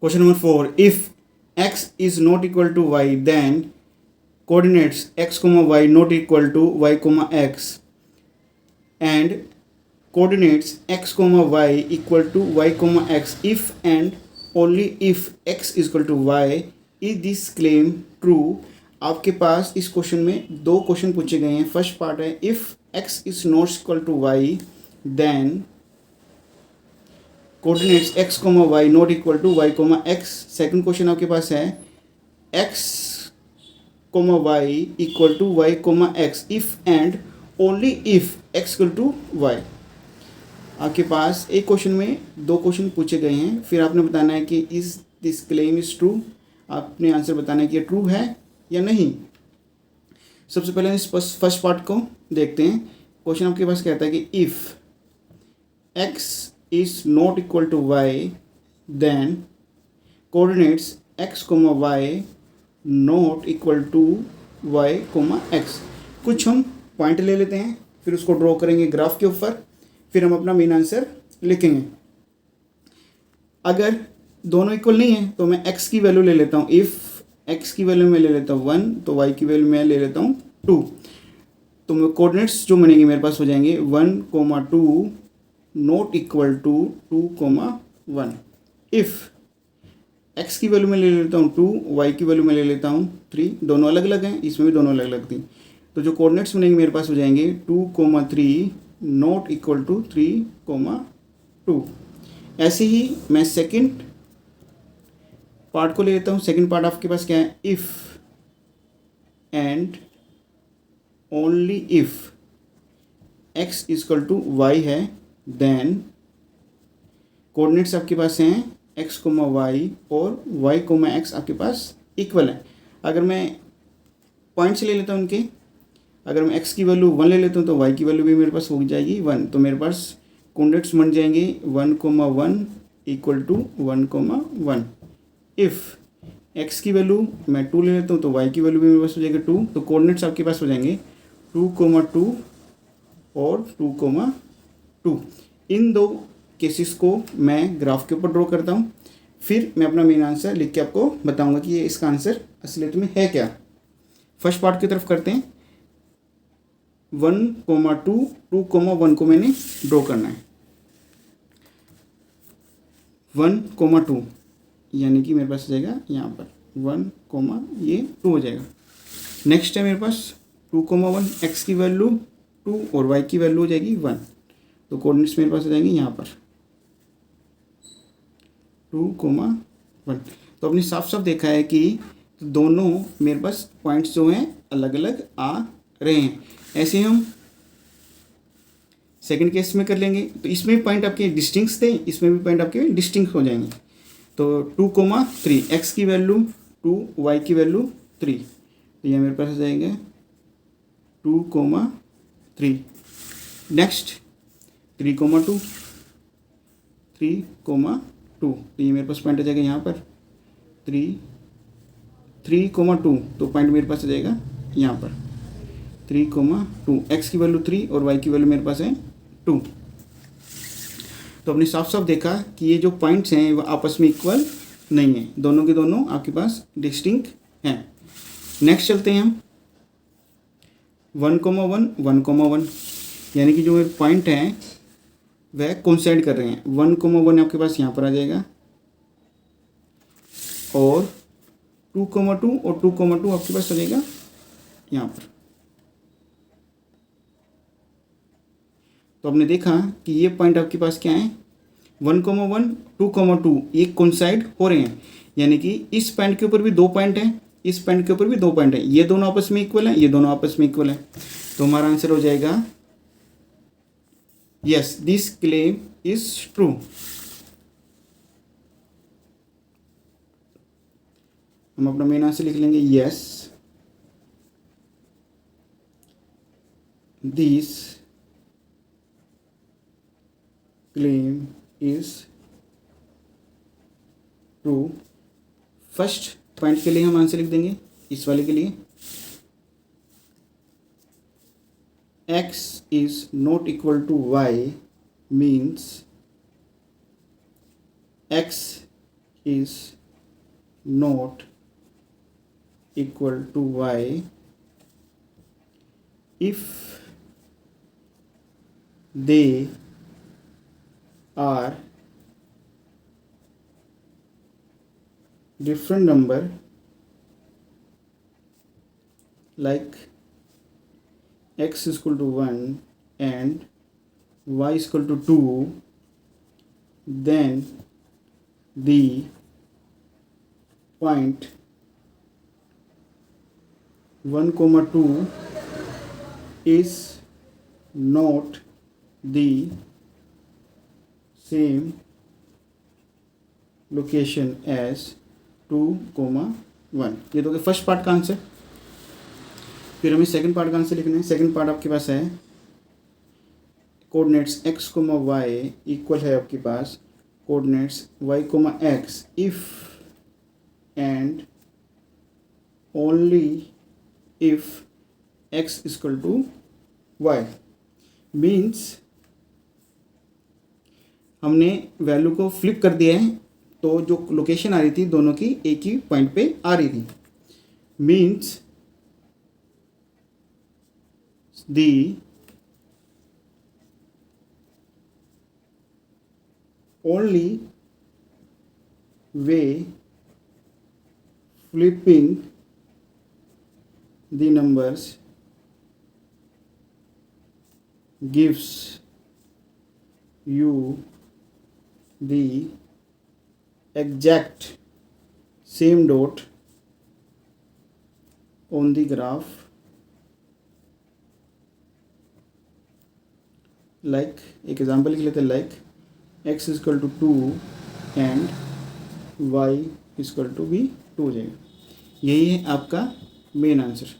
Question number 4. If x is not equal to y, then coordinates x comma y not equal to y comma x and coordinates x comma y equal to y comma x if and only if x is equal to y. Is this claim true? आपके पास इस question में दो question पूछे गए हैं. First part है if x is not equal to y then coordinates x comma y not equal to y comma x. Second question आपके पास है x comma y equal to y comma x if and only if x equal to y. आपके पास एक question में दो question पूछे गए हैं. फिर आपने बताना है कि is this claim is true. आपने आंसर बताना है कि ये ट्रू है या नहीं. सबसे पहले इस फर्स्ट पार्ट को देखते हैं. क्वेश्चन आपके पास कहता है कि if x is not equal to y then coordinates x y not equal to y x. कुछ हम पॉइंट ले लेते हैं, फिर उसको ड्रॉ करेंगे ग्राफ के ऊपर, फिर हम अपना मेन आंसर लिखेंगे. अगर दोनों इक्वल नहीं है तो मैं x की वैल्यू ले लेता हूँ. इफ़ x की वैल्यू मैं ले लेता हूँ 1 तो y की वैल्यू मैं ले लेता हूँ 2. तो मैं कोऑर्डिनेट्स जो बनेंगे मेरे पास हो जाएंगे 1, 2 not equal to 2, 1. If x की वैल्यू मैं ले लेता हूँ 2, y की वैल्यू मैं ले लेता हूँ 3. दोनों अलग अलग हैं, इसमें भी दोनों अलग अलग थी. तो जो कोऑर्डिनेट्स बनेंगे मेरे पास हो जाएंगे 2, 3 नॉट इक्वल टू 3, 2. ऐसे ही मैं सेकंड पार्ट को ले लेता हूँ. सेकंड पार्ट आपके पास क्या है if and only if x equal to y है देन कोऑर्डिनेट्स आपके पास हैं x, y और y, x आपके पास इक्वल है. अगर मैं पॉइंट्स ले लेता हूँ उनके, अगर मैं x की वैल्यू 1 ले लेता हूँ तो y की वैल्यू भी मेरे पास हो जाएगी 1. तो मेरे पास कोऑर्डिनेट्स बन जाएंगे 1, 1 इक्वल टू 1, 1. इफ़ x की वैल्यू मैं 2 ले लेता हूँ तो y की वैल्यू भी मेरे पास हो जाएगी 2. तो कोऑर्डिनेट्स आपके पास हो जाएंगे 2, 2 और 2, 2. इन दो केसेस को मैं ग्राफ के ऊपर ड्रॉ करता हूँ. फिर मैं अपना मेन आंसर लिख के आपको बताऊंगा कि ये इसका आंसर असलियत में है क्या. फर्स्ट पार्ट की तरफ करते हैं. 1, 2, 2, 1 को मैंने ड्रॉ करना है. 1, 2 यानी कि मेरे पास हो जाएगा यहाँ पर 1, ये 2 हो जाएगा. नेक्स्ट है मेरे पास 2, 1 x की वैल्यू 2 और y की वैल्यू हो जाएगी 1. तो कोऑर्डिनेट्स मेरे पास हो जाएंगे यहाँ पर 2, 1. तो आपने साफ साफ देखा है कि दोनों मेरे पास पॉइंट्स जो हैं अलग अलग आ रहे हैं. ऐसे हम सेकंड केस में कर लेंगे. तो इसमें भी पॉइंट आपके डिस्टिंक्ट थे, इसमें भी पॉइंट आपके डिस्टिंक्ट हो जाएंगे. तो 2, 3 x की वैल्यू 2, y की वैल्यू 3. तो यह मेरे पास हो जाएगा 2, 3. नेक्स्ट 3, 2, 3, 2. तो ये मेरे पास पॉइंट आ जाएगा यहाँ पर 3, 2. तो पॉइंट मेरे पास आ जाएगा यहाँ पर 3, 2. x की वैल्यू 3 और y की वैल्यू मेरे पास है 2. तो आपने साफ साफ देखा कि ये जो पॉइंट्स हैं वो आपस में इक्वल नहीं है, दोनों के दोनों आपके पास डिस्टिंक्ट हैं. नेक्स्ट चलते हैं हम 1, 1, 1, यानी कि जो मेरे पॉइंट हैं वह कोइंसाइड कर रहे हैं. 1, 1 आपके पास यहाँ पर आ जाएगा और 2, 2 और 2, 2 आपके पास आ जाएगा यहाँ पर. तो आपने देखा कि ये पॉइंट आपके पास क्या है 1, 1, 2, 2 ये कोइंसाइड हो रहे हैं. यानी कि इस पॉइंट के ऊपर भी दो पॉइंट हैं, इस पॉइंट के ऊपर भी दो पॉइंट हैं. ये दोनों आपस में इक्वल हैं, ये दोनों आपस में इक्वल हैं. तो हमारा आंसर हो जाएगा yes this claim is true. हम अपना मेन आंसर लिख लेंगे yes this claim is true. First point के लिए हम आंसर लिख देंगे. इस वाले के लिए x is not equal to y means x is not equal to y if they are different number like x is equal to 1 and y is equal to 2, then the point 1 comma 2 is not the same location as 2,1। ये तो कि first part का answer. फिर हमें second part का answer लिखना है। Second part आपके पास है कोऑर्डिनेट्स x, y इक्वल है आपके पास coordinates y, x if and only if x is equal to y। Means हमने वैल्यू को फ्लिप कर दिया है, तो जो लोकेशन आ रही थी दोनों की एक ही पॉइंट पे आ रही थी। Means the only way flipping the numbers gives you the exact same dot on the graph like एक एग्जाम्पल लिख लेते हैं like x is equal to 2 and y is equal to भी 2 हो जाएगा। यही है आपका मेन आंसर।